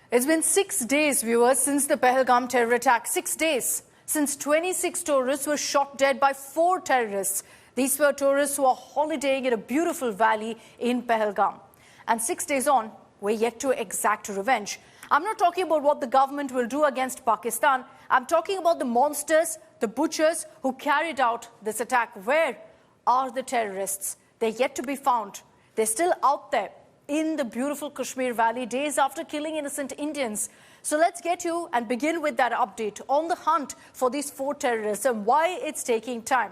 It's been 6 days, viewers, since the Pahalgam terror attack. 6 days since 26 tourists were shot dead by 4 terrorists. These were tourists who are holidaying in a beautiful valley in Pahalgam. And 6 days on, we're yet to exact revenge. I'm not talking about what the government will do against Pakistan. I'm talking about the monsters, the butchers who carried out this attack. Where are the terrorists? They're yet to be found. They're still out there in the beautiful Kashmir Valley, days after killing innocent Indians. So let's get you and begin with that update on the hunt for these 4 terrorists and why it's taking time.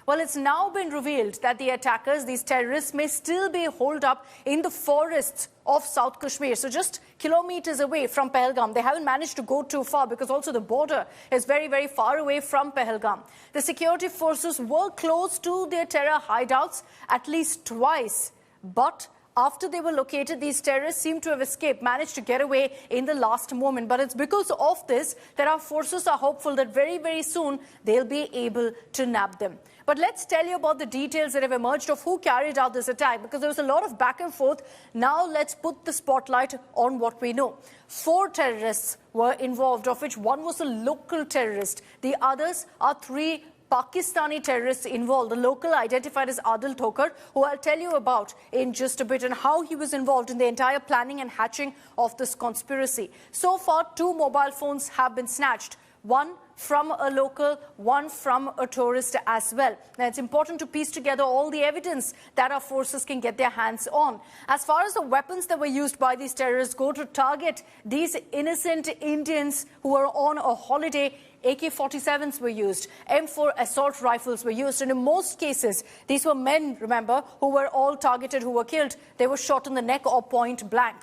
Well, it's now been revealed that the attackers, these terrorists, may still be holed up in the forests of South Kashmir. So just kilometers away from Pahalgam. They haven't managed to go too far because also the border is very, very far away from Pahalgam. The security forces were close to their terror hideouts at least twice. But after they were located, these terrorists seem to have escaped, managed to get away in the last moment. But it's because of this that our forces are hopeful that very, very soon they'll be able to nab them. But let's tell you about the details that have emerged of who carried out this attack, because there was a lot of back and forth. Now let's put the spotlight on what we know. 4 terrorists were involved, of which one was a local terrorist. The others are 3 Pakistani terrorists involved. The local identified as Adil Thokar, who I'll tell you about in just a bit, and how he was involved in the entire planning and hatching of this conspiracy. So far, 2 mobile phones have been snatched. One from a local, one from a tourist as well. Now, it's important to piece together all the evidence that our forces can get their hands on. As far as the weapons that were used by these terrorists go to target these innocent Indians who were on a holiday, AK-47s were used, M4 assault rifles were used, and in most cases, these were men, remember, who were all targeted, who were killed. They were shot in the neck or point blank.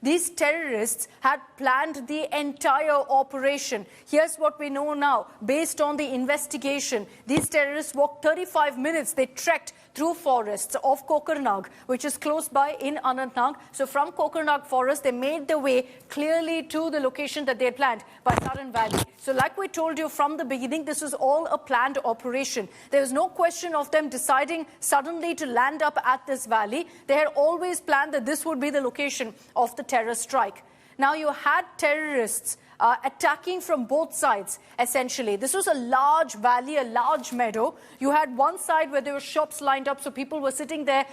These terrorists had planned the entire operation. Here's what we know now. Based on the investigation, these terrorists walked 35 minutes. They trekked through forests of Kokarnag, which is close by in Anantnag. So from Kokarnag forest, they made their way clearly to the location that they had planned by Saran Valley. So like we told you from the beginning, this was all a planned operation. There was no question of them deciding suddenly to land up at this valley. They had always planned that this would be the location of the terror strike. Now you had terrorists attacking from both sides, essentially. This was a large valley, a large meadow. You had one side where there were shops lined up, so people were sitting there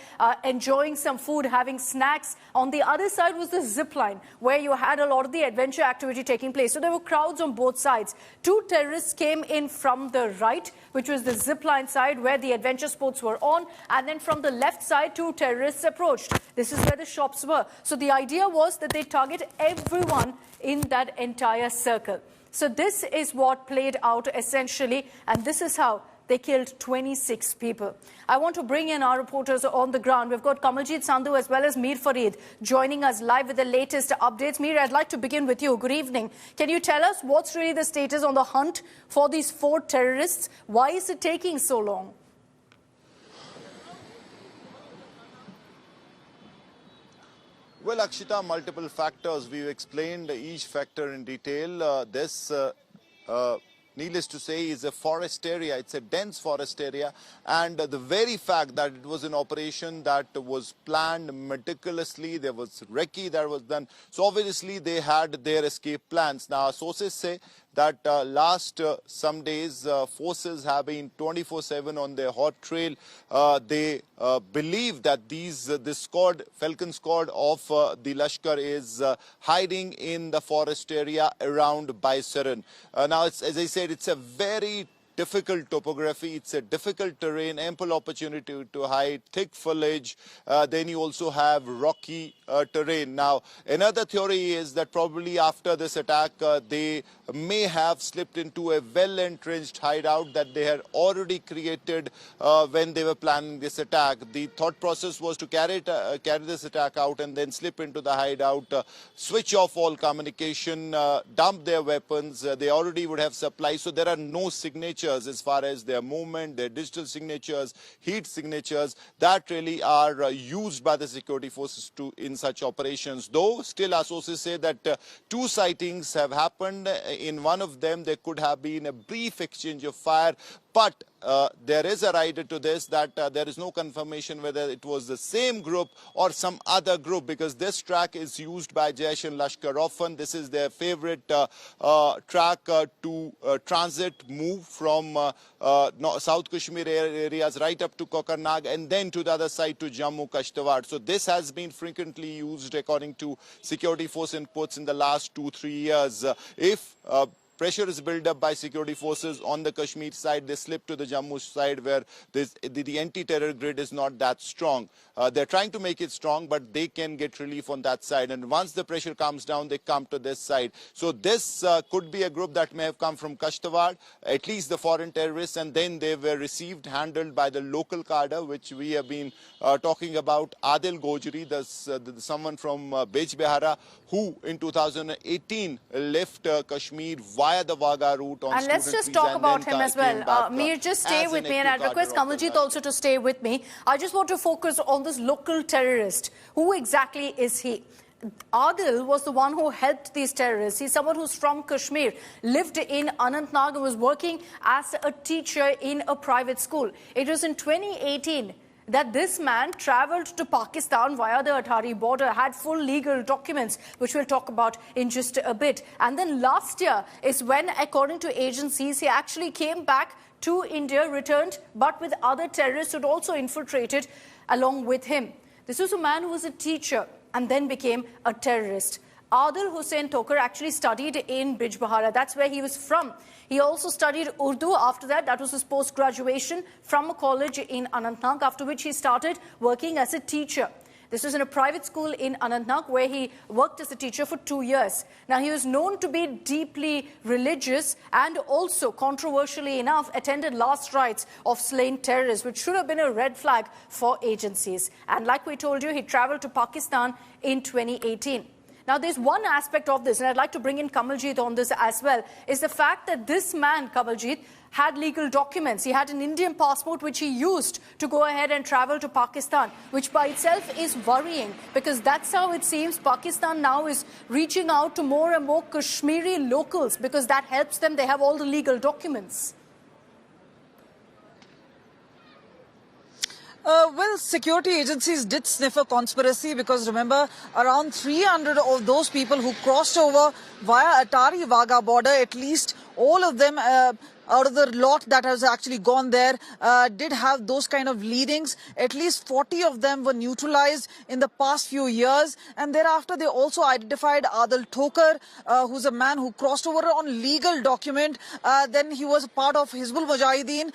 enjoying some food, having snacks. On the other side was the zip line, where you had a lot of the adventure activity taking place. So there were crowds on both sides. 2 terrorists came in from the right, which was the zip line side, where the adventure sports were on. And then from the left side, 2 terrorists approached. This is where the shops were. So the idea was that they target everyone in that entire circle. So this is what played out essentially, and this is how they killed 26 people. I want to bring in our reporters on the ground. We've got Kamaljeet Sandhu as well as Mir Farid joining us live with the latest updates. Mir, I'd like to begin with you. Good evening. Can you tell us what's really the status on the hunt for these 4 terrorists? Why is it taking so long? Well, Akshita, multiple factors. We've explained each factor in detail. Needless to say, is a forest area. It's a dense forest area. And the very fact that it was an operation that was planned meticulously, there was recce that was done. So obviously they had their escape plans. Now, sources say that last some days, forces have been 24/7 on their hot trail. They believe that this squad, Falcon squad of the Lashkar is hiding in the forest area around Baisaran. Now, as I said, it's a very difficult topography, it's a difficult terrain, ample opportunity to hide, thick foliage, then you also have rocky terrain. Now, another theory is that probably after this attack, they may have slipped into a well-entrenched hideout that they had already created when they were planning this attack. The thought process was to carry this attack out and then slip into the hideout, switch off all communication, dump their weapons. They already would have supplies, so there are no signatures as far as their movement, their digital signatures, heat signatures that really are used by the security forces in such operations. Though still our sources say that 2 sightings have happened. In one of them there could have been a brief exchange of fire, But there is a rider to this that there is no confirmation whether it was the same group or some other group, because this track is used by Jaish and Lashkar often. This is their favorite track to transit, move from South Kashmir areas right up to Kokarnag and then to the other side to Jammu Kashtawar. So this has been frequently used according to security force inputs in the last 2-3 years. If pressure is built up by security forces on the Kashmir side, they slip to the Jammu side where the anti-terror grid is not that strong. They're trying to make it strong, but they can get relief on that side. And once the pressure comes down, they come to this side. So this could be a group that may have come from Kashtawar, at least the foreign terrorists, and then they were received, handled by the local cadre, which we have been talking about, Adil Gojri, someone from Bijbehara, who in 2018 left Kashmir via the Wagah route on and let's just talk about him as well. Mir, just stay with me, and I'd request Kamaljeet also to stay with me. I just want to focus on this local terrorist. Who exactly is he? Adil was the one who helped these terrorists. He's someone who's from Kashmir, lived in Anantnag and was working as a teacher in a private school. It was in 2018 that this man travelled to Pakistan via the Atari border, had full legal documents, which we'll talk about in just a bit. And then last year is when, according to agencies, he actually came back to India, returned, but with other terrorists who'd also infiltrated along with him. This was a man who was a teacher and then became a terrorist. Adil Hussain Tokar actually studied in Bijbehara. That's where he was from. He also studied Urdu after that. That was his post-graduation from a college in Anantnag, after which he started working as a teacher. This was in a private school in Anantnag where he worked as a teacher for 2 years. Now, he was known to be deeply religious and also, controversially enough, attended last rites of slain terrorists, which should have been a red flag for agencies. And like we told you, he traveled to Pakistan in 2018. Now, there's one aspect of this, and I'd like to bring in Kamaljeet on this as well, is the fact that this man, Kamaljeet, had legal documents. He had an Indian passport which he used to go ahead and travel to Pakistan, which by itself is worrying, because that's how it seems Pakistan now is reaching out to more and more Kashmiri locals, because that helps them. They have all the legal documents. Well, security agencies did sniff a conspiracy, because remember, around 300 of those people who crossed over via Atari Wagah border, at least all of them out of the lot that has actually gone there, did have those kind of leadings. At least 40 of them were neutralized in the past few years. And thereafter, they also identified Adil Tokar, who's a man who crossed over on legal document. Then he was a part of Hizbul Mujahideen,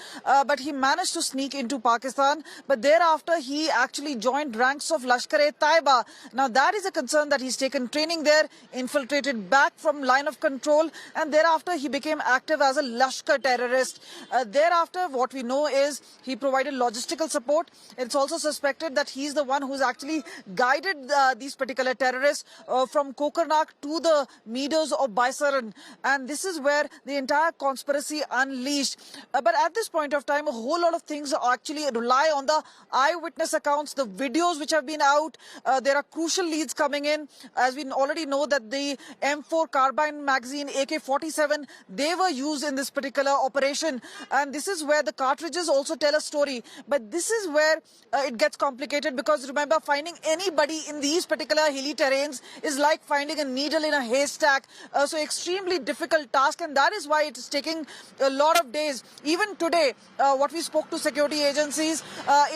but he managed to sneak into Pakistan. But thereafter, he actually joined ranks of Lashkar-e-Taiba. Now, that is a concern that he's taken training there, infiltrated back from line of control, and thereafter, he became active as a Lashkar terrorist. Thereafter, what we know is he provided logistical support. It's also suspected that he's the one who's actually guided these particular terrorists from Kokarnag to the meadows of Baisaran. And this is where the entire conspiracy unleashed. But at this point of time, a whole lot of things actually rely on the eyewitness accounts, the videos which have been out. There are crucial leads coming in. As we already know that the M4 carbine magazine, AK-47, they were used in this particular operation, and this is where the cartridges also tell a story. But this is where it gets complicated, because remember, finding anybody in these particular hilly terrains is like finding a needle in a haystack. So extremely difficult task, and that is why it is taking a lot of days. Even today, what we spoke to security agencies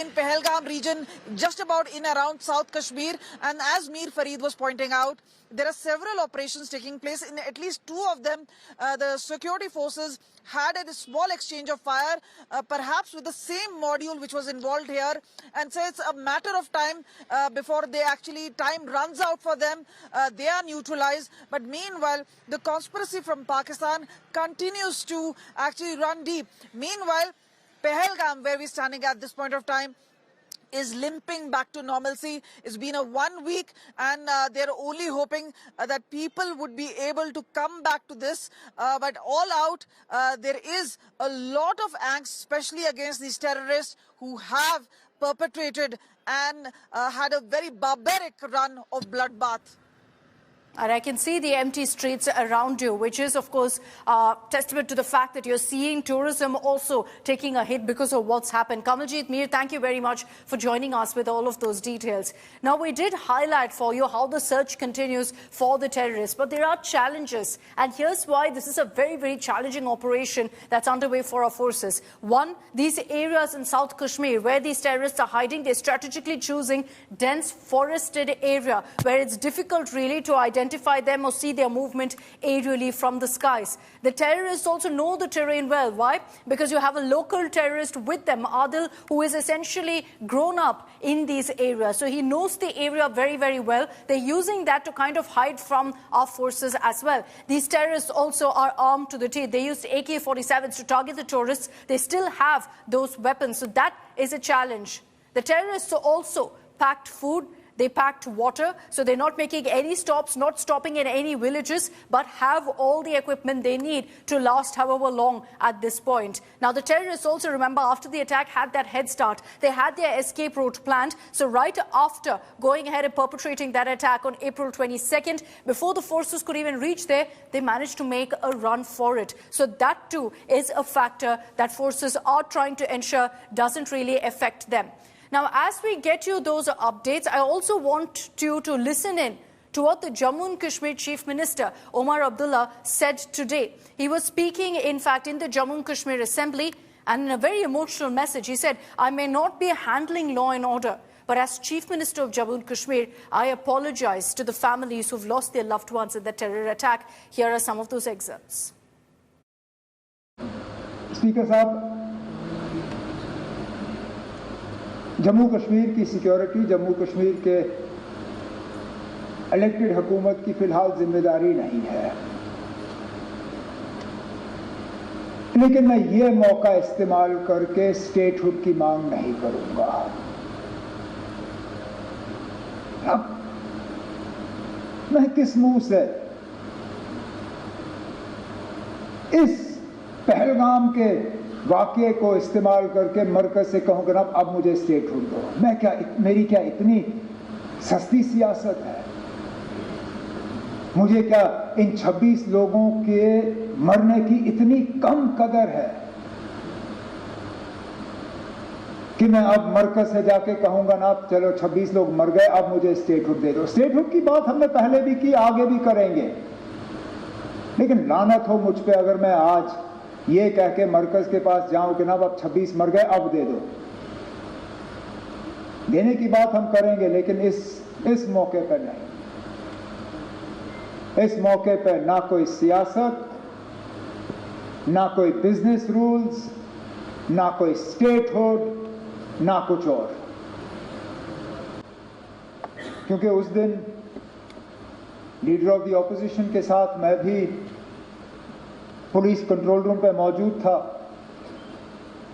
in Pahalgam region, just about in around South Kashmir, and as Mir Farid was pointing out, there are several operations taking place. In at least 2 of them, the security forces had a small exchange of fire, perhaps with the same module which was involved here. And so it's a matter of time before time runs out for them. They are neutralized. But meanwhile, the conspiracy from Pakistan continues to actually run deep. Meanwhile, Pahalgam, where we're standing at this point of time, is limping back to normalcy. It's been a 1 week, and they're only hoping that people would be able to come back to this. But all out, there is a lot of angst, especially against these terrorists who have perpetrated and had a very barbaric run of bloodbath. And I can see the empty streets around you, which is, of course, testament to the fact that you're seeing tourism also taking a hit because of what's happened. Kamaljeet Mir, thank you very much for joining us with all of those details. Now, we did highlight for you how the search continues for the terrorists, but there are challenges. And here's why this is a very, very challenging operation that's underway for our forces. One, these areas in South Kashmir where these terrorists are hiding, they're strategically choosing dense forested area where it's difficult really to identify them or see their movement aerially from the skies. The terrorists also know the terrain well. Why? Because you have a local terrorist with them, Adil, who is essentially grown up in these areas. So he knows the area very, very well. They're using that to kind of hide from our forces as well. These terrorists also are armed to the teeth. They used AK-47s to target the tourists. They still have those weapons. So that is a challenge. The terrorists also packed food. They packed water, so they're not making any stops, not stopping in any villages, but have all the equipment they need to last however long at this point. Now, the terrorists also, remember, after the attack had that head start. They had their escape route planned. So right after going ahead and perpetrating that attack on April 22nd, before the forces could even reach there, they managed to make a run for it. So that too is a factor that forces are trying to ensure doesn't really affect them. Now, as we get you those updates, I also want you to listen in to what the Jammu and Kashmir Chief Minister, Omar Abdullah, said today. He was speaking, in fact, in the Jammu and Kashmir Assembly, and in a very emotional message, he said, I may not be handling law and order, but as Chief Minister of Jammu and Kashmir, I apologize to the families who've lost their loved ones in the terror attack. Here are some of those excerpts. Speaker Sahab, Jammu Kashmir की security Jammu Kashmir के elected हुकूमत की फ़िलहाल जिम्मेदारी नहीं है, लेकिन मैं ये मौका इस्तेमाल करके स्टेटहुड की मांग नहीं करूंगा। अब मैं किस मुंह से इस पहलगाम के वाक़ये को इस्तेमाल करके मरकज़ से कहूँ कि अब मुझे स्टेटहुड दो। मैं क्या, मेरी क्या इतनी सस्ती सियासत है? मुझे क्या इन 26 लोगों के मरने की इतनी कम कदर है कि मैं अब मरकज़ से जाके कहूँगा ना, अब चलो 26 लोग मर गए, अब मुझे स्टेटहुड दे दो। स्टेटहुड की बात हमने पहले भी की, आगे भी करेंगे, लेकिन लानत हो मुझ पे अगर मैं आज ये कह के मरकज के पास जाऊं कि ना अब 26 मर गए, अब दे दो। देने की बात हम करेंगे, लेकिन इस मौके पर नहीं। इस मौके पर ना कोई सियासत, ना कोई बिजनेस रूल्स, ना कोई स्टेटहुड, ना कुछ और। क्योंकि उस दिन लीडर ऑफ द ऑपोजिशन के साथ मैं भी पुलिस कंट्रोल रूम पे मौजूद था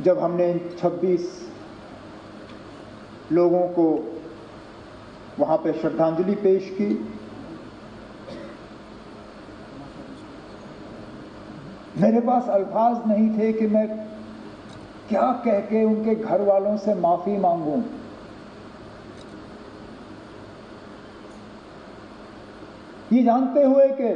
जब हमने 26 लोगों को वहां पे श्रद्धांजलि पेश की। मेरे पास अल्फाज नहीं थे कि मैं क्या कह के उनके घर वालों से माफी मांगूं। ये जानते हुए कि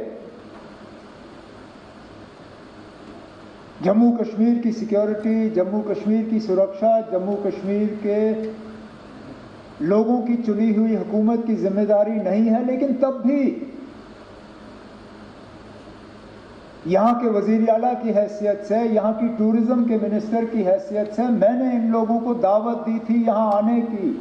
जम्मू कश्मीर की सिक्योरिटी, जम्मू कश्मीर की सुरक्षा, जम्मू कश्मीर के लोगों की चुनी हुई हुकूमत की जिम्मेदारी नहीं है, लेकिन तब भी यहाँ के वज़ीर आला की हैसियत से, यहाँ की टूरिज्म के मिनिस्टर की हैसियत से मैंने इन लोगों को दावत दी थी यहाँ आने की।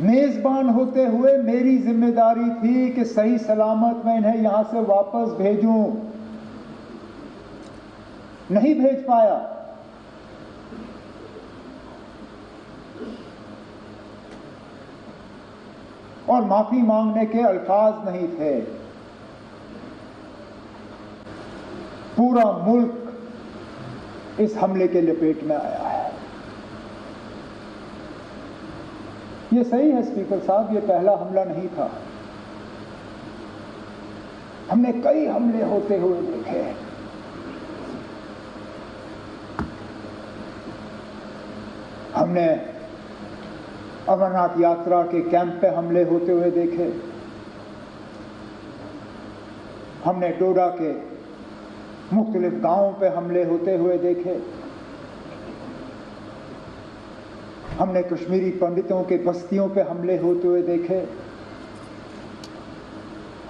मेज़बान होते हुए मेरी जिम्मेदारी थी कि सही सलामत मैं इन्हें यहां से वापस भेजूं। नहीं भेज पाया। और माफी मांगने के अल्फाज नहीं थे। पूरा मुल्क इस हमले के लपेट में आया है। ये सही है स्पीकर साहब, ये पहला हमला नहीं था। हमने कई हमले होते हुए देखे। हमने अमरनाथ यात्रा के कैंप पे हमले होते हुए देखे, हमने डोडा के मुख्तलिफ गांवों पे हमले होते हुए देखे, हमने कश्मीरी पंडितों के बस्तियों पे हमले होते हुए देखे,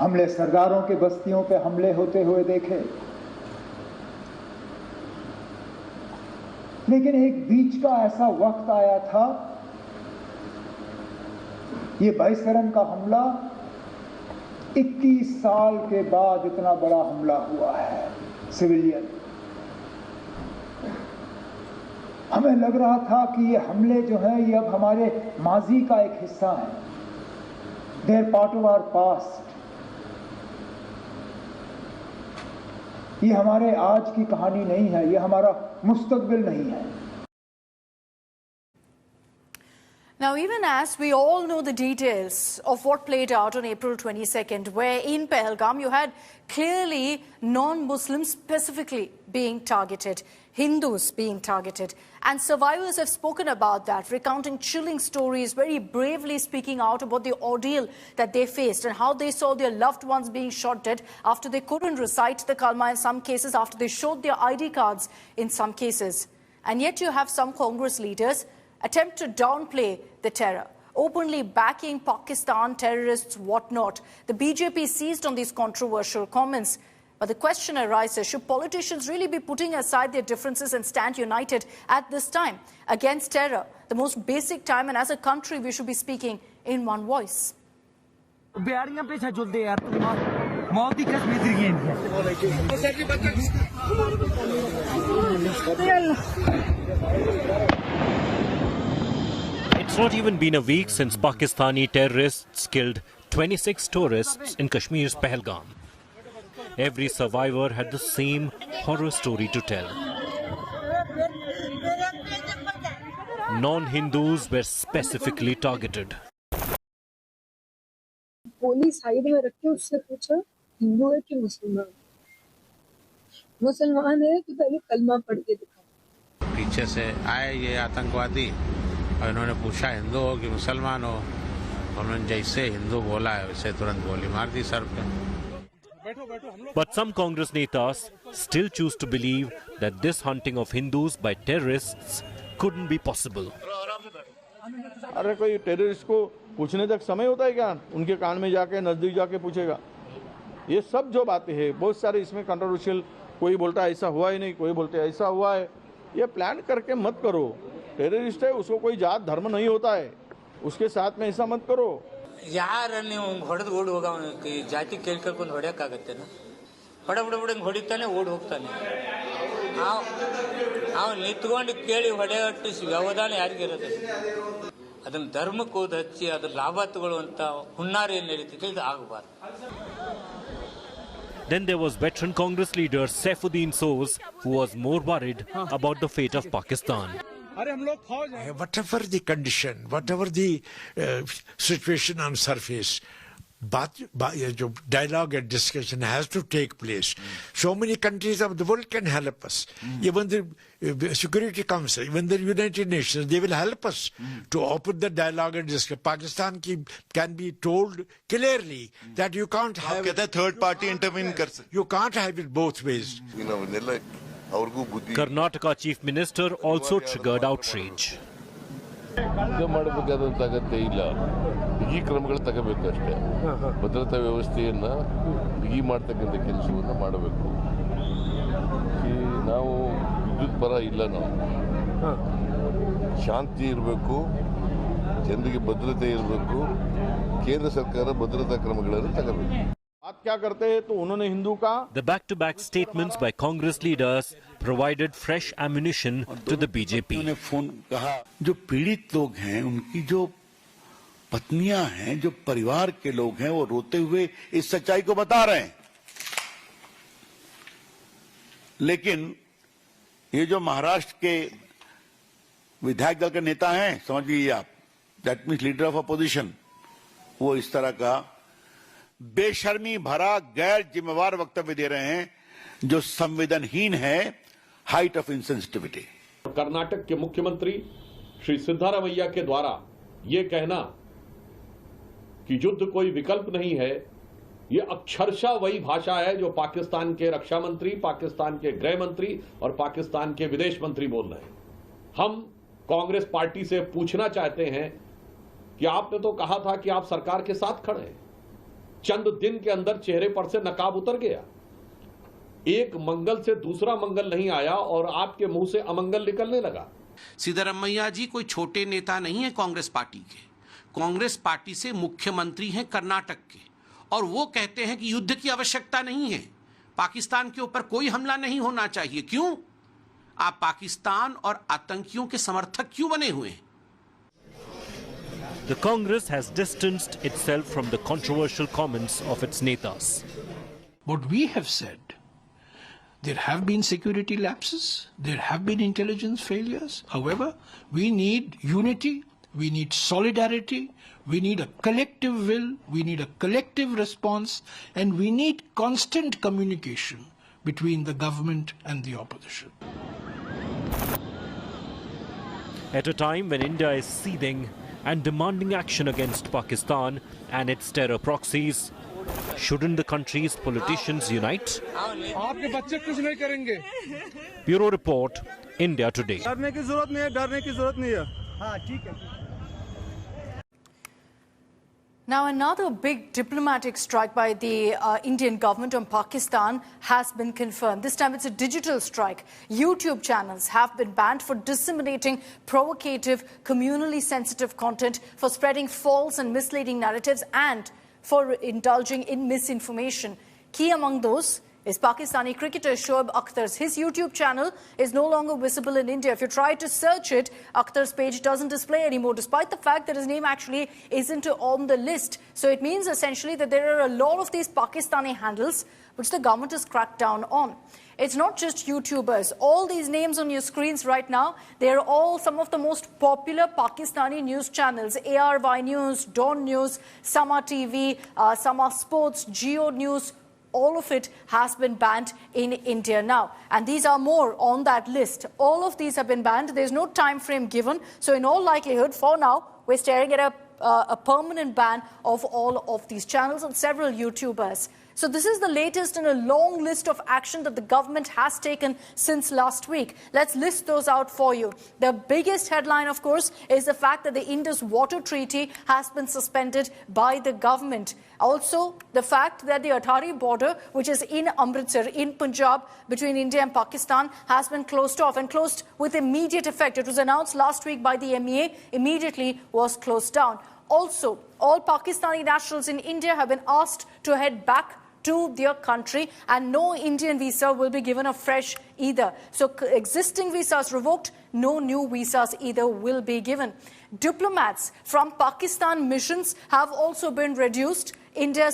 हमने सरदारों के बस्तियों पे हमले होते हुए देखे। लेकिन एक बीच का ऐसा वक्त आया था, ये 22 का हमला 21 साल के बाद इतना बड़ा हमला हुआ है सिविलियन। हमें लग रहा था कि ये हमले जो हैं ये अब हमारे माजी का एक हिस्सा है, they are part of our past. ये हमारे आज की कहानी नहीं है, ये हमारा मुस्तकबिल नहीं है। Now, even as we all know the details of what played out on April 22nd, where in Pahalgam you had clearly non-Muslims specifically being targeted, Hindus being targeted, and survivors have spoken about that, recounting chilling stories, very bravely speaking out about the ordeal that they faced and how they saw their loved ones being shot dead after they couldn't recite the kalma in some cases, after they showed their ID cards in some cases. And yet you have some Congress leaders attempt to downplay the terror, openly backing Pakistan terrorists, whatnot. The BJP seized on these controversial comments. But the question arises, should politicians really be putting aside their differences and stand united at this time against terror, the most basic time, and as a country we should be speaking in one voice? It's not even been a week since Pakistani terrorists killed 26 tourists in Kashmir's Pahalgam. Every survivor had the same horror story to tell. Non-Hindus were specifically targeted. गोली side में रख के उससे पूछा हिंदू है कि मुसलमान? मुसलमान है तो पहले कलमा पढ़ के दिखा। पीछे से आए ये आतंकवादी और इन्होंने पूछा हिंदू हो कि मुसलमान हो, उन्होंने जैसे हिंदू बोला है वैसे तुरंत गोली मार दी सर पे। But some Congress netas still choose to believe that this hunting of Hindus by terrorists couldn't be possible. अरे कोई टेररिस्ट को पूछने तक समय होता है क्या? उनके कान में जाके नजदीक जाके पूछेगा? ये सब जो बातें हैं बहुत सारे इसमें कंट्रोवर्शियल, कोई बोलता है ऐसा हुआ ही नहीं, कोई बोलते ऐसा हुआ है। ये प्लान करके मत करो। टेररिस्ट है, उसको कोई जात धर्म नहीं होता है, उसके साथ में ऐसा मत करो। ಯಾರ ನೀವು ಹೊಡೆದು ಓಡಿ ಹೋಗ ಜಾತಿ ಕೇಳ್ಕೊಂಡು ಹೊಡೆಯೋಕ್ಕಾಗತ್ತೇನ? ಹೊಡೆ ಹೊಡಿತಾನೆ ಓಡಿ ಹೋಗ್ತಾನೆ. ಅವ್ನು ನಿಂತ್ಕೊಂಡು ಕೇಳಿ ಹೊಡೆಯಟ್ಟು ವ್ಯವಧಾನ ಯಾರಿಗಿರೋದು? ಅದನ್ನ ಧರ್ಮಕ್ಕೆ ಹೋದ ಹಚ್ಚಿ ಅದ್ರ ಲಾಭ ತಗೊಳ್ಳುವಂತ ಹುನ್ನಾರ ಏನು ನಡೀತಿದೆ ಇದು ಆಗಬಾರ್ದು. Then there was veteran Congress leader Saifuddin Soz, who was more worried about the fate of Pakistan. Whatever the condition, whatever the situation on surface, dialogue and discussion has to take place. So many countries of the world can help us. Even the Security Council, even the United Nations, they will help us to open the dialogue and discussion. Pakistan can be told clearly that you can't have it. Third party intervene. You can't have it both ways. Karnataka Chief Minister also triggered outrage. ಮಾಡಬೇಕಾದಂತ ಅಗತ್ಯ ಇಲ್ಲ, ಬಿಗಿ ಕ್ರಮಗಳು ತಗೋಬೇಕಷ್ಟೇ. ಭದ್ರತಾ ವ್ಯವಸ್ಥೆಯನ್ನ ಬಿಗಿ ಮಾಡ್ತಕ್ಕಂಥ ಕೆಲಸವನ್ನ ಮಾಡಬೇಕು. ನಾವು ವಿದ್ಯುತ್ ಪರ ಇಲ್ಲ, ನಾವು ಶಾಂತಿ ಇರಬೇಕು, ಜನರಿಗೆ ಭದ್ರತೆ ಇರಬೇಕು, ಕೇಂದ್ರ ಸರ್ಕಾರ ಭದ್ರತಾ ಕ್ರಮಗಳನ್ನು ತಗೋಬೇಕು. बात क्या करते हैं तो उन्होंने हिंदू का The back-to-back statements by Congress leaders provided fresh ammunition to the BJP. उन्होंने फोन कहा जो पीड़ित लोग हैं, उनकी जो पत्नियां हैं, जो परिवार के लोग हैं, वो रोते हुए इस सच्चाई को बता रहे हैं। लेकिन ये जो महाराष्ट्र के विधायक दल के नेता हैं, समझ लीजिए आप, that means leader of opposition, वो इस तरह का बेशर्मी भरा गैर जिम्मेवार वक्तव्य दे रहे हैं जो संवेदनहीन है, हाइट ऑफ इनसेंसिटिविटी। कर्नाटक के मुख्यमंत्री श्री सिद्धारमैया के द्वारा ये कहना कि युद्ध कोई विकल्प नहीं है, ये अक्षरशः वही भाषा है जो पाकिस्तान के रक्षा मंत्री, पाकिस्तान के गृह मंत्री और पाकिस्तान के विदेश मंत्री बोल रहे हैं। हम कांग्रेस पार्टी से पूछना चाहते हैं कि आपने तो कहा था कि आप सरकार के साथ खड़े हैं। चंद दिन के अंदर चेहरे पर से नकाब उतर गया। एक मंगल से दूसरा मंगल नहीं आया और आपके मुंह से अमंगल निकलने लगा। सिद्धरमैया जी कोई छोटे नेता नहीं है कांग्रेस पार्टी के। कांग्रेस पार्टी से मुख्यमंत्री हैं कर्नाटक के, और वो कहते हैं कि युद्ध की आवश्यकता नहीं है, पाकिस्तान के ऊपर कोई हमला नहीं होना चाहिए। क्यों? आप पाकिस्तान और आतंकियों के समर्थक क्यों बने हुए हैं? The Congress has distanced itself from the controversial comments of its netas. What we have said, there have been security lapses, there have been intelligence failures. However, we need unity, we need solidarity, we need a collective will, we need a collective response, and we need constant communication between the government and the opposition. At a time when India is seething and demanding action against Pakistan and its terror proxies, shouldn't the country's politicians unite? आपके बच्चे कुछ नहीं करेंगे। Bureau Report, India Today. डरने की जरूरत नहीं है, डरने की जरूरत नहीं है। हाँ, ठीक है। Now, another big diplomatic strike by the Indian government on Pakistan has been confirmed. This time it's a digital strike. YouTube channels have been banned for disseminating provocative, communally sensitive content, for spreading false and misleading narratives, and for indulging in misinformation. Key among those is Pakistani cricketer Shoaib Akhtar's. His YouTube channel is no longer visible in India. If you try to search it, Akhtar's page doesn't display anymore, despite the fact that his name actually isn't on the list. So it means essentially that there are a lot of these Pakistani handles which the government has cracked down on. It's not just YouTubers. All these names on your screens right now, they're all some of the most popular Pakistani news channels. ARY News, Dawn News, Sama TV, Sama Sports, Geo News. All of it has been banned in India now. And these are more on that list. All of these have been banned. There's no time frame given. So in all likelihood, for now, we're staring at a permanent ban of all of these channels and several YouTubers. So this is the latest in a long list of action that the government has taken since last week. Let's list those out for you. The biggest headline, of course, is the fact that the Indus Water Treaty has been suspended by the government. Also, the fact that the Atari border, which is in Amritsar, in Punjab, between India and Pakistan, has been closed off and closed with immediate effect. It was announced last week by the MEA, immediately was closed down. Also, all Pakistani nationals in India have been asked to head back to their country, and no Indian visa will be given afresh either. So existing visas revoked, no new visas either will be given. Diplomats from Pakistan missions have also been reduced. India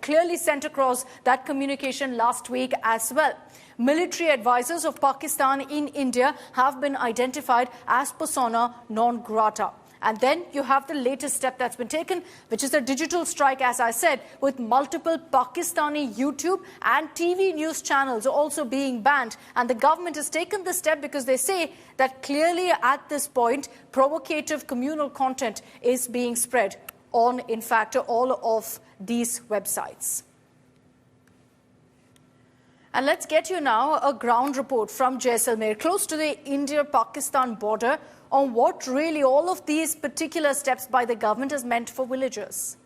clearly sent across that communication last week as well. Military advisors of Pakistan in India have been identified as persona non grata. And then you have the latest step that's been taken, which is a digital strike, as I said, with multiple Pakistani YouTube and TV news channels also being banned. And the government has taken this step because they say that clearly at this point, provocative communal content is being spread on, in fact, all of these websites. And let's get you now a ground report from Jaisalmer, close to the India-Pakistan border, on what really all of these particular steps by the government has meant for villagers.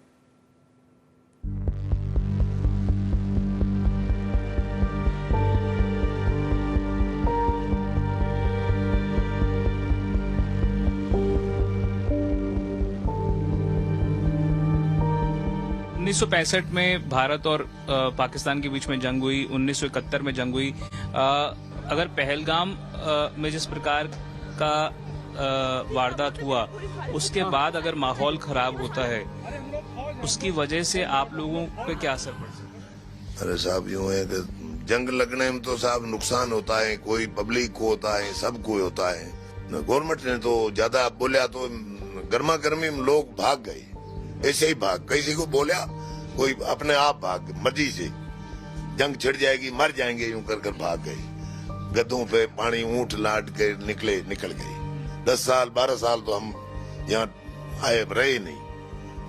में भारत और पाकिस्तान के बीच में जंग हुई, 1971 में जंग हुई। अगर पहलगाम में जिस प्रकार का वारदात हुआ, उसके बाद अगर माहौल खराब होता है, उसकी वजह से आप लोगों पे क्या असर पड़ सकता है? अरे साहब, यूं है कि जंग लगने में तो साहब नुकसान होता है, कोई पब्लिक को होता है, सबको होता है। गवर्नमेंट ने तो ज्यादा बोला तो गर्मा गर्मी में लोग भाग गए, ऐसे ही भाग, किसी को बोला कोई अपने आप भाग, मर्जी से जंग छिड़ जाएगी, मर जाएंगे, यूं कर भाग गए। गद्दों पे पानी ऊंट लाट के निकल गए। 10 साल 12 साल तो हम यहाँ आए रहे नहीं।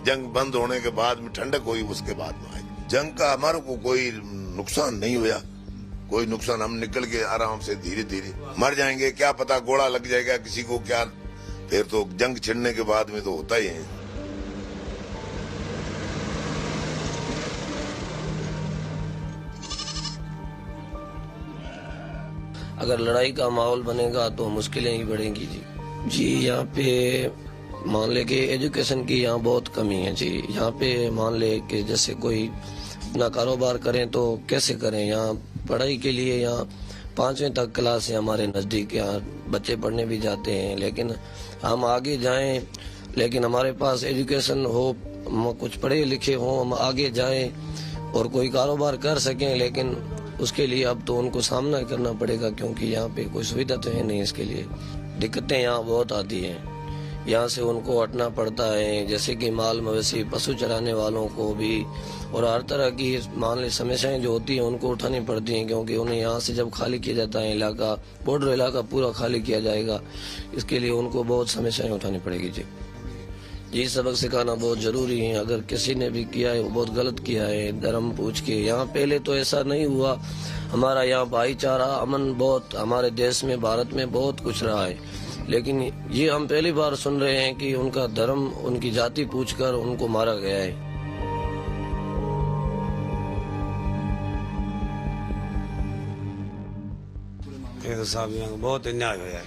जंग बंद होने के बाद में ठंडक हुई, उसके बाद में आई। जंग का हमारे को कोई नुकसान नहीं हुआ, कोई नुकसान। हम निकल के आराम से धीरे धीरे मर जाएंगे, क्या पता गोला लग जाएगा किसी को, क्या फिर तो जंग छिड़ने के बाद में तो होता ही है। अगर लड़ाई का माहौल बनेगा तो मुश्किलें ही बढ़ेंगी जी। यहाँ पे मान ले कि एजुकेशन की यहाँ बहुत कमी है जी। यहाँ पे मान ले कि जैसे कोई अपना कारोबार करें तो कैसे करें। यहाँ पढ़ाई के लिए यहाँ 5वीं तक क्लास है हमारे नज़दीक, यहाँ बच्चे पढ़ने भी जाते हैं। लेकिन हम आगे जाएं, लेकिन हमारे पास एजुकेशन हो, हम कुछ पढ़े लिखे हों, हम आगे जाएं और कोई कारोबार कर सकें, लेकिन उसके लिए अब तो उनको सामना करना पड़ेगा, क्योंकि यहाँ पे कोई सुविधा तो है नहीं। इसके लिए दिक्कतें यहाँ बहुत आती हैं। यहाँ से उनको हटना पड़ता है, जैसे कि माल मवेशी पशु चराने वालों को भी, और हर तरह की मान ली समस्याएं जो होती हैं उनको उठानी पड़ती हैं, क्योंकि उन्हें यहाँ से जब खाली किया जाता है इलाका, बॉर्डर इलाका पूरा खाली किया जाएगा, इसके लिए उनको बहुत समस्याएं उठानी पड़ेगी जी। ये सबक सिखाना बहुत जरूरी है। अगर किसी ने भी किया है वो बहुत गलत किया है, धर्म पूछ के। यहाँ पहले तो ऐसा नहीं हुआ, हमारा यहाँ भाईचारा अमन बहुत हमारे देश में भारत में बहुत कुछ रहा है, लेकिन ये हम पहली बार सुन रहे हैं कि उनका धर्म उनकी जाति पूछकर उनको मारा गया है। ये तो साहब यहाँ बहुत अन्याय हुआ है।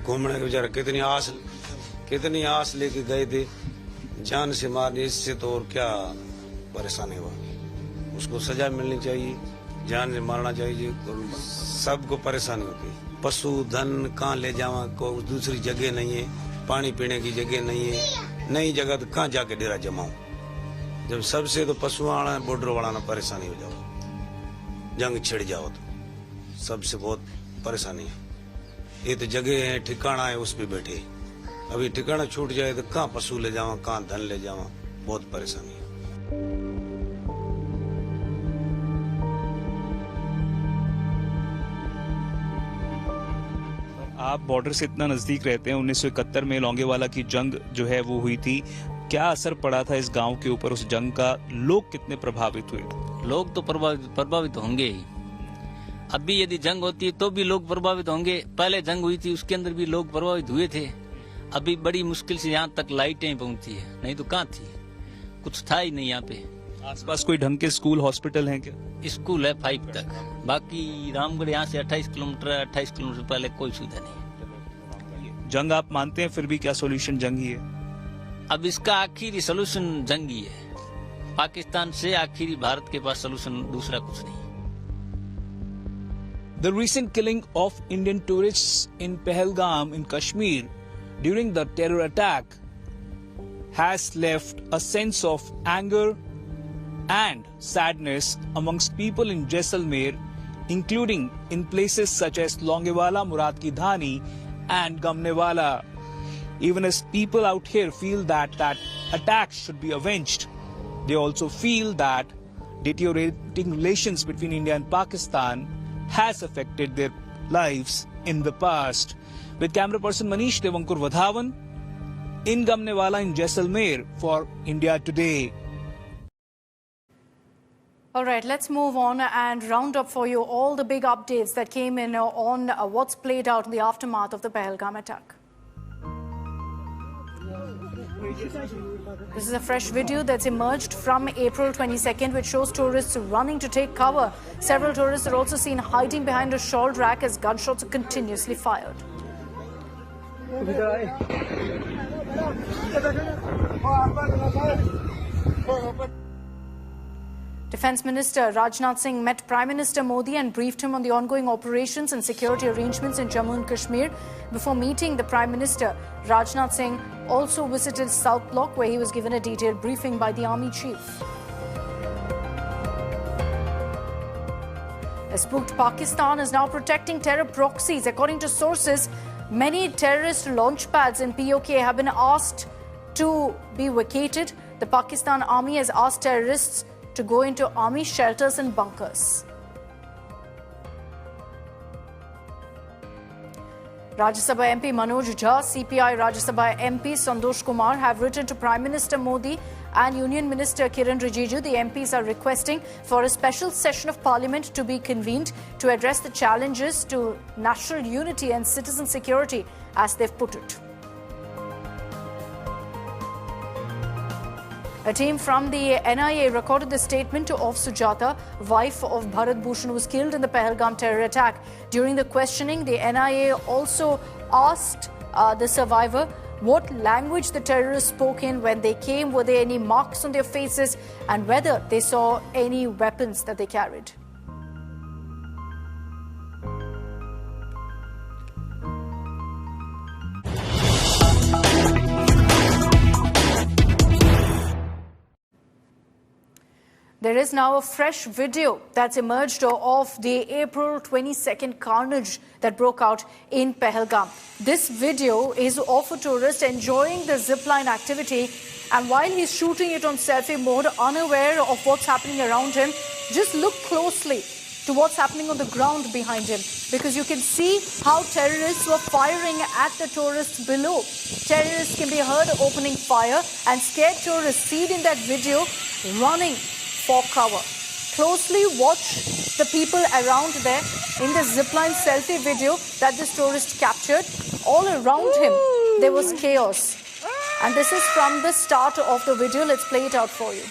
घूमने के बेचारे कितनी आस लेके गए थे, जान से मारने, इससे तो और क्या परेशानी हुआ। उसको सजा मिलनी चाहिए, जान से मारना चाहिए। सबको परेशानी होती है। पशु धन कहाँ ले जावा, कोई दूसरी जगह नहीं है, पानी पीने की जगह नहीं है, नई जगह तो कहाँ जाके डेरा जमाऊं। जब सबसे तो पशु आना बॉर्डर वाला परेशानी हो जाओ, जंग छिड़ जाओ तो सबसे बहुत परेशानी है। ये तो जगह है, ठिकाना है, उस पे बैठे। अभी ठिकाना छूट जाए तो कहाँ पशु ले जावा, कहाँ धन ले जावा, बहुत परेशानी है। आप बॉर्डर से इतना नजदीक रहते हैं, 1971 में लौंगेवाला की जंग जो है वो हुई थी, क्या असर पड़ा था इस गांव के ऊपर उस जंग का? लोग कितने प्रभावित हुए? लोग तो प्रभावित होंगे ही। अभी यदि जंग होती तो भी लोग प्रभावित होंगे। पहले जंग हुई थी उसके अंदर भी लोग प्रभावित हुए थे। अभी बड़ी मुश्किल से यहाँ तक लाइटें पहुंची है, नहीं तो कहाँ थी, कुछ था ही नहीं यहाँ पे। आसपास कोई ढंग के स्कूल हॉस्पिटल हैं क्या? स्कूल है 5 तक, बाकी रामगढ़ यहाँ से 28 किलोमीटर पहले कोई सुविधा नहीं। जंग आप मानते हैं, फिर भी क्या सोल्यूशन जंग ही है? अब इसका आखिरी सोल्यूशन जंग ही है। पाकिस्तान से आखिरी भारत के पास सोल्यूशन दूसरा कुछ नहीं। The recent killing of Indian tourists in Pahalgam in Kashmir during the terror attack has left a sense of anger and sadness amongst people in Jaisalmer, including in places such as Longewala, Murad Ki Dhani and Gamnewala. Even as people out here feel that attacks should be avenged, they also feel that deteriorating relations between India and Pakistan has affected their lives in the past. With camera person Manish Devankur Vadhavan in Gamnewala in Jaisalmer for India Today. All right, let's move on and round up for you all the big updates that came in on what's played out in the aftermath of the Pahalgam attack. This is a fresh video that's emerged from April 22nd, which shows tourists running to take cover. Several tourists are also seen hiding behind a shawl rack as gunshots are continuously fired. Defence Minister Rajnath Singh met Prime Minister Modi and briefed him on the ongoing operations and security arrangements in Jammu and Kashmir. Before meeting the Prime Minister, Rajnath Singh also visited South Block, where he was given a detailed briefing by the Army Chief. A spooked Pakistan is now protecting terror proxies. According to sources, many terrorist launch pads in POK have been asked to be vacated. The Pakistan Army has asked terrorists to go into army shelters and bunkers. Rajya Sabha MP Manoj Jha, CPI Rajya Sabha MP Santosh Kumar have written to Prime Minister Modi and Union Minister Kiran Rijiju. The MPs are requesting for a special session of Parliament to be convened to address the challenges to national unity and citizen security, as they've put it. A team from the NIA recorded the statement of Sujata, wife of Bharat Bhushan, who was killed in the Pahalgam terror attack. During the questioning, the NIA also asked the survivor what language the terrorists spoke in when they came, were there any marks on their faces, and whether they saw any weapons that they carried. There is now a fresh video that's emerged of the April 22nd carnage that broke out in Pahalgam. This video is of a tourist enjoying the zipline activity, and while he's shooting it on selfie mode, unaware of what's happening around him, just look closely to what's happening on the ground behind him, because you can see how terrorists were firing at the tourists below. Terrorists can be heard opening fire, and scared tourists seen in that video running for cover. Closely watch the people around there in the zipline selfie video that this tourist captured. All around him there was chaos, and this is from the start of the video. Let's play it out for you.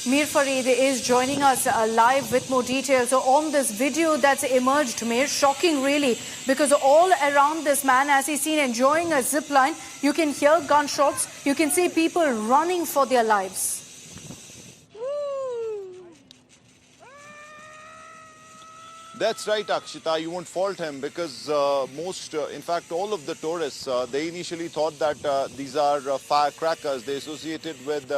Mir Farid is joining us live with more details on this video that's emerged. Mir, shocking really, because all around this man, as he's seen enjoying a zip line, you can hear gunshots, you can see people running for their lives. That's right, Akshita. You won't fault him, because in fact, all of the tourists, they initially thought that these are firecrackers. They associated with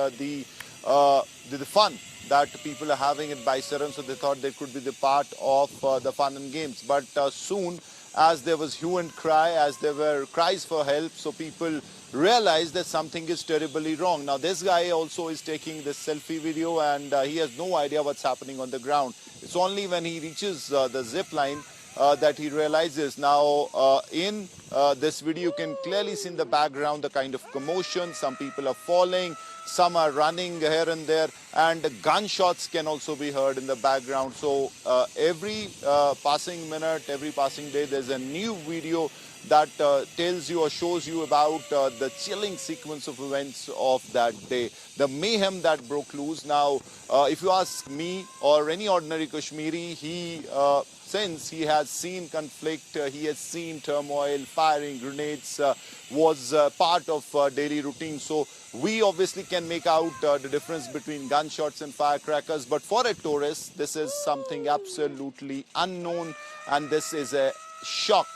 the fun that people are having at Baisaran, so they thought they could be the part of the fun and games. But soon, as there was hue and cry, as there were cries for help, so people realized that something is terribly wrong. Now, this guy also is taking this selfie video, and he has no idea what's happening on the ground. It's only when he reaches the zip line that he realizes. Now, in this video, you can clearly see in the background the kind of commotion. Some people are falling, some are running here and there, and gunshots can also be heard in the background. So every passing minute, every passing day, there's a new video that tells you or shows you about the chilling sequence of events of that day, the mayhem that broke loose. Now, if you ask me or any ordinary Kashmiri, since he has seen conflict, he has seen turmoil, firing grenades, was part of daily routine. So we obviously can make out the difference between gunshots and firecrackers. But for a tourist, this is something absolutely unknown, and this is a shock.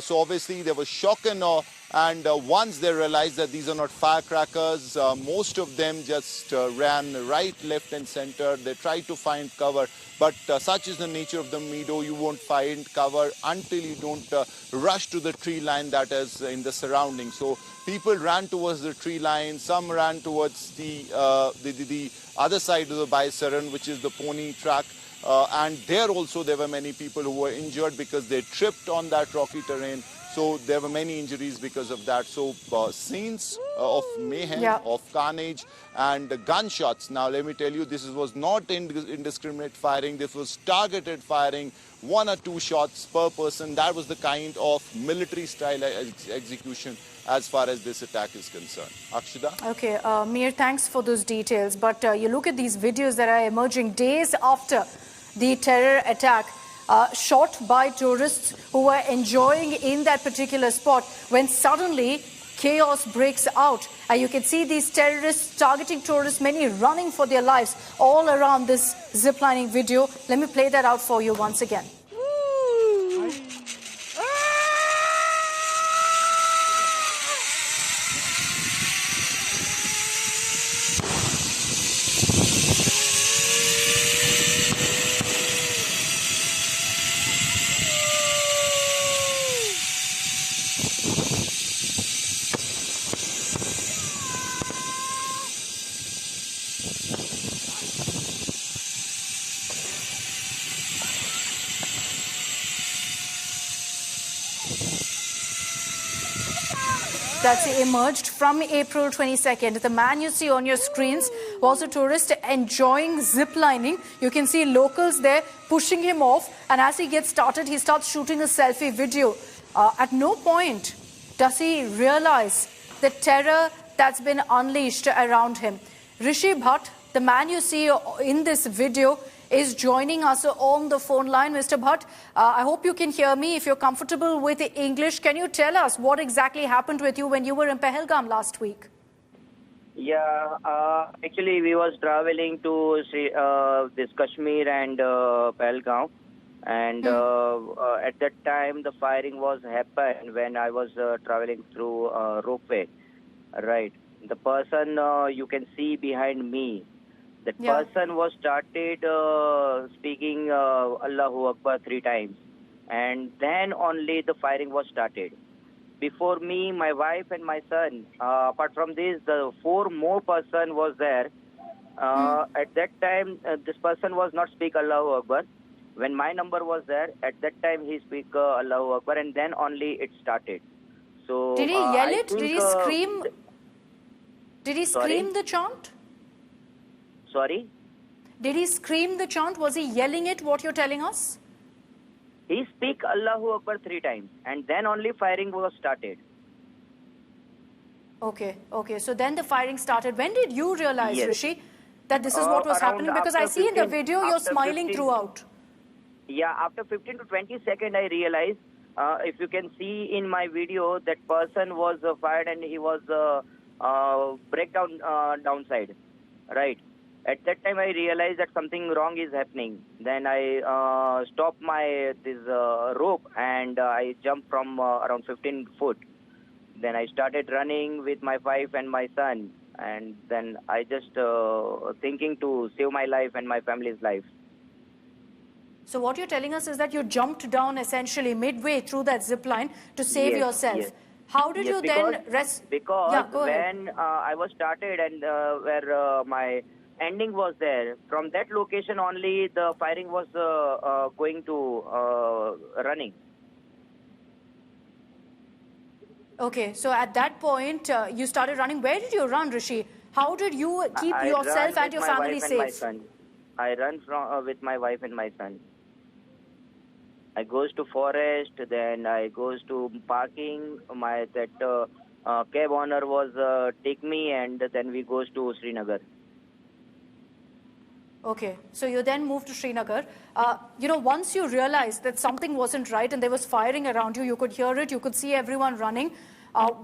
So obviously there was shock and awe, and once they realized that these are not firecrackers, most of them just ran right, left and center. They tried to find cover, but such is the nature of the meadow. You won't find cover until you don't rush to the tree line that is in the surroundings. So people ran towards the tree line, some ran towards the other side of the Baisaran, which is the pony track. And there also there were many people who were injured because they tripped on that rocky terrain. So there were many injuries because of that. So scenes of mayhem, of carnage and gunshots. Now let me tell you, this was not indiscriminate firing. This was targeted firing, 1 or 2 shots per person. That was the kind of military style execution as far as this attack is concerned. Akshita? Okay, Mir, thanks for those details. But you look at these videos that are emerging days after the terror attack, shot by tourists who were enjoying in that particular spot, when suddenly chaos breaks out. And you can see these terrorists targeting tourists, many running for their lives all around this ziplining video. Let me play that out for you once again. That's emerged from April 22nd. The man you see on your screens was a tourist enjoying ziplining. You can see locals there pushing him off, and as he gets started, he starts shooting a selfie video. At no point does he realize the terror that's been unleashed around him. Rishi Bhatt, the man you see in this video, is joining us on the phone line. Mr. Bhatt, I hope you can hear me. If you're comfortable with English, can you tell us what exactly happened with you when you were in Pahalgam last week? Yeah, actually we was traveling to this Kashmir and Pahalgam, and at that time the firing was happened when I was traveling through ropeway. Right, the person you can see behind me, that person was started speaking Allahu Akbar 3 times, and then only the firing was started. Before me, my wife and my son, apart from this, the 4 more person was there. At that time, this person was not speak Allahu Akbar. When my number was there, at that time he speak Allahu Akbar, and then only it started. So did he yell it? Did he scream? Did he scream the chant? Sorry? Did he scream the chant? Was he yelling it, what you're telling us? He speak Allahu Akbar 3 times, and then only firing was started. Okay, okay. So then the firing started. When did you realize, Yes. Rishi, that this is what was happening? Because I see in the video you're smiling 15 throughout. Yeah, after 15 to 20 seconds, I realized, if you can see in my video, that person was fired and he was breakdown downside, right? At that time, I realized that something wrong is happening. Then I stopped this rope, and I jumped from around 15 foot. Then I started running with my wife and my son, and then I just thinking to save my life and my family's life. So what you're telling us is that you jumped down essentially midway through that zip line to save yourself. Yes. How did you then rest? Because Yeah, go ahead. when I was started and where my ending was there, from that location only the firing was going to running. Okay, so at that point, you started running. Where did you run, Rishi? How did you keep I yourself run and with your my family wife and my safe? son. I run from with my wife and my son. I goes to forest, then I goes to parking. Cab owner was take me, and then we goes to Srinagar. Okay, so you then moved to Srinagar. Once you realized that something wasn't right and there was firing around you, you could hear it, you could see everyone running.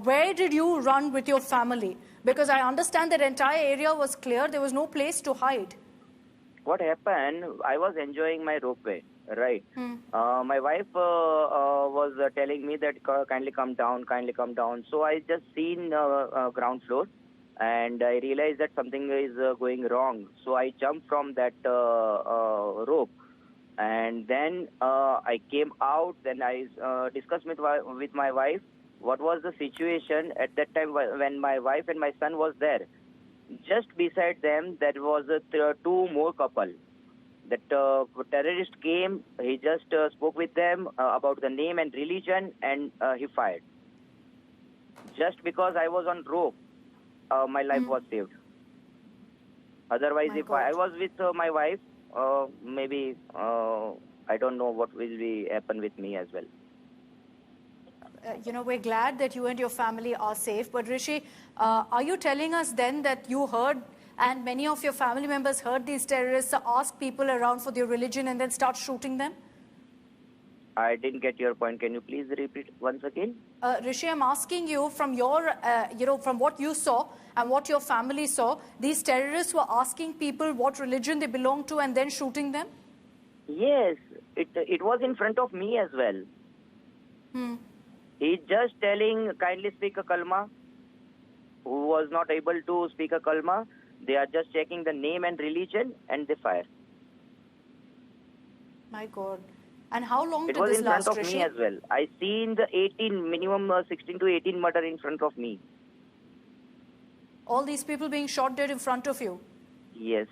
Where did you run with your family? Because I understand that entire area was clear. There was no place to hide. What happened, I was enjoying my ropeway, right? My wife was telling me that kindly come down. So I just seen ground floor, and I realized that something is going wrong. So I jumped from that rope, and then I came out. Then I discussed with my wife what was the situation at that time when my wife and my son was there. Just beside them, there was 2 more couple. That terrorist came, he just spoke with them about the name and religion, and he fired. Just because I was on rope, my life was saved. Otherwise, if I was with my wife, maybe I don't know what will be happen with me as well. You know, we're glad that you and your family are safe. But Rishi, are you telling us then that you heard, and many of your family members heard these terrorists ask people around for their religion and then start shooting them? I didn't get your point. Can you please repeat once again? Rishi, I'm asking you from your, from what you saw and what your family saw, these terrorists were asking people what religion they belong to and then shooting them? Yes, it was in front of me as well. He's just telling, kindly speak a kalma. Who was not able to speak a kalma, they are just checking the name and religion and they fire. My God. And how long it did was this in last, front of Rishi? me as well. I seen the 16 to 18 murder in front of me. All these people being shot dead in front of you? Yes.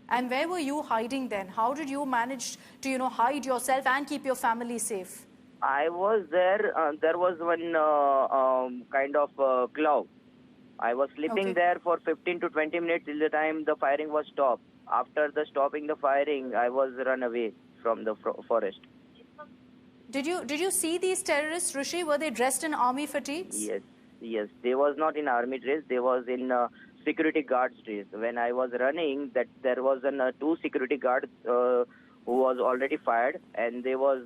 And where were you hiding then? How did you manage to, hide yourself and keep your family safe? I was there. There was one kind of cloud. I was sleeping there for 15 to 20 minutes till the time the firing was stopped. After the stopping the firing, I was run away from the forest. Did you see these terrorists, Rishi? Were they dressed in army fatigues? Yes. They was not in army dress. They was in security guards dress. When I was running, that there was two security guards who was already fired, and there was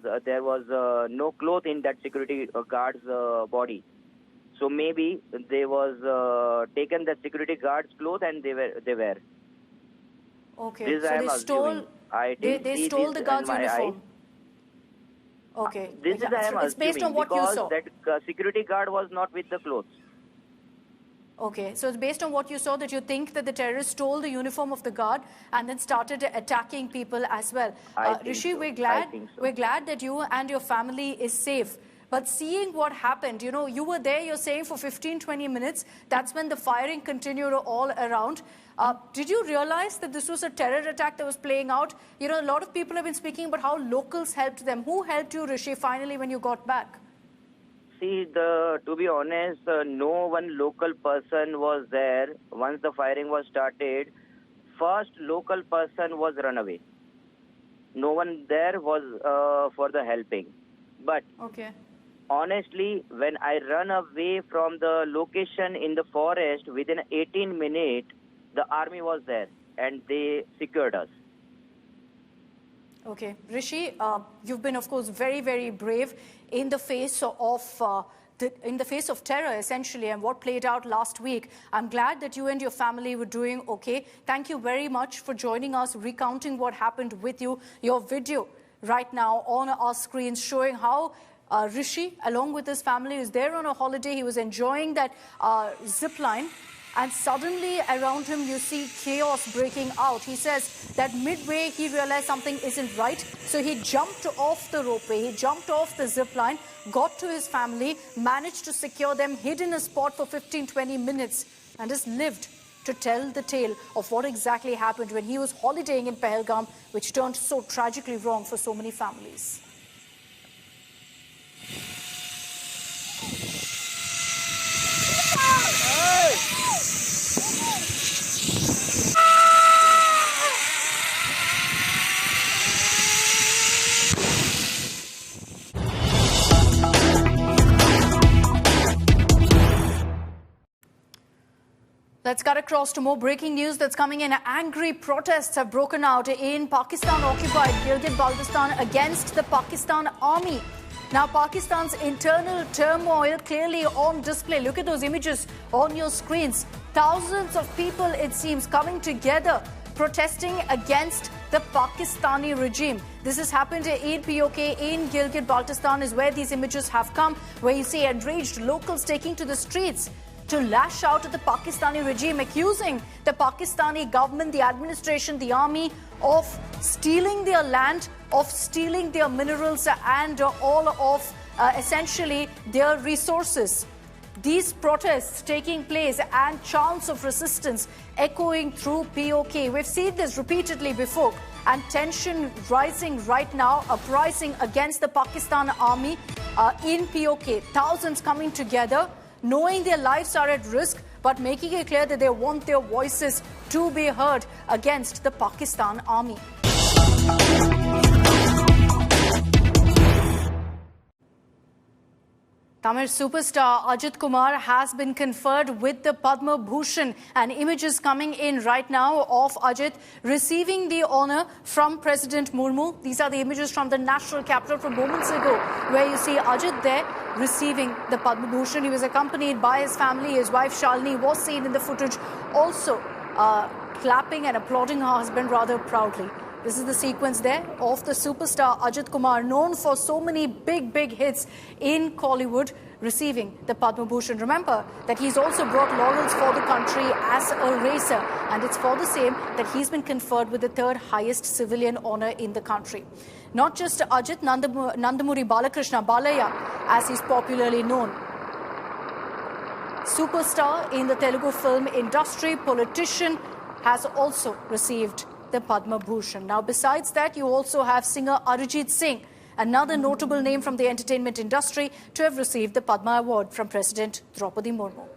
no cloth in that security guard's body. So maybe they was taken the security guard's clothes and they were. Okay, This so I am they stole. assuming. They stole the guard's uniform. Okay, This is I am it's based on what you because saw. that security guard was not with the clothes. Okay, so it's based on what you saw that you think that the terrorists stole the uniform of the guard and then started attacking people as well. Rishi, we're glad that you and your family is safe. But seeing what happened, you were there, you're saying, for 15-20 minutes. That's when the firing continued all around. Did you realize that this was a terror attack that was playing out? A lot of people have been speaking about how locals helped them. Who helped you, Rishi, finally, when you got back? See, to be honest, no one local person was there. Once the firing was started, first local person was run away. No one there was for the helping. But honestly, when I run away from the location in the forest, within 18 minutes, the army was there and they secured us. Okay, Rishi, you've been, of course, very, very brave in the face of terror, essentially, and what played out last week. I'm glad that you and your family were doing okay. Thank you very much for joining us, recounting what happened with you. Your video right now on our screens showing how Rishi, along with his family, is there on a holiday. He was enjoying that zip line. And suddenly around him you see chaos breaking out. He says that midway he realized something isn't right. So he jumped off the ropeway, he jumped off the zip line, got to his family, managed to secure them, hid in a spot for 15-20 minutes and has lived to tell the tale of what exactly happened when he was holidaying in Pahalgam, which turned so tragically wrong for so many families. Let's cut across to more breaking news that's coming in. Angry protests have broken out in Pakistan-occupied Gilgit-Baltistan against the Pakistan army. Now, Pakistan's internal turmoil clearly on display. Look at those images on your screens. Thousands of people, it seems, coming together, protesting against the Pakistani regime. This has happened in POK, in Gilgit-Baltistan is where these images have come, where you see enraged locals taking to the streets to lash out at the Pakistani regime, accusing the Pakistani government, the administration, the army of stealing their land, of stealing their minerals and all of essentially their resources. These protests taking place and chants of resistance echoing through POK. We've seen this repeatedly before, and tension rising right now, uprising against the Pakistan army in POK. Thousands coming together, knowing their lives are at risk, but making it clear that they want their voices to be heard against the Pakistan army. Tamil superstar Ajit Kumar has been conferred with the Padma Bhushan, and images coming in right now of Ajit receiving the honour from President Murmu. These are the images from the national capital from moments ago, where you see Ajit there receiving the Padma Bhushan. He was accompanied by his family. His wife Shalini was seen in the footage also clapping and applauding her husband rather proudly. This is the sequence there of the superstar Ajit Kumar, known for so many big hits in Kollywood, receiving the Padma Bhushan. Remember that he's also brought laurels for the country as a racer, and it's for the same that he's been conferred with the third highest civilian honour in the country. Not just Ajit, Nandamuri Balakrishna, Balaya as he's popularly known, superstar in the Telugu film industry, politician, has also received the Padma Bhushan. Now, besides that, you also have singer Arijit Singh, another notable name from the entertainment industry, to have received the Padma Award from President Draupadi Murmu.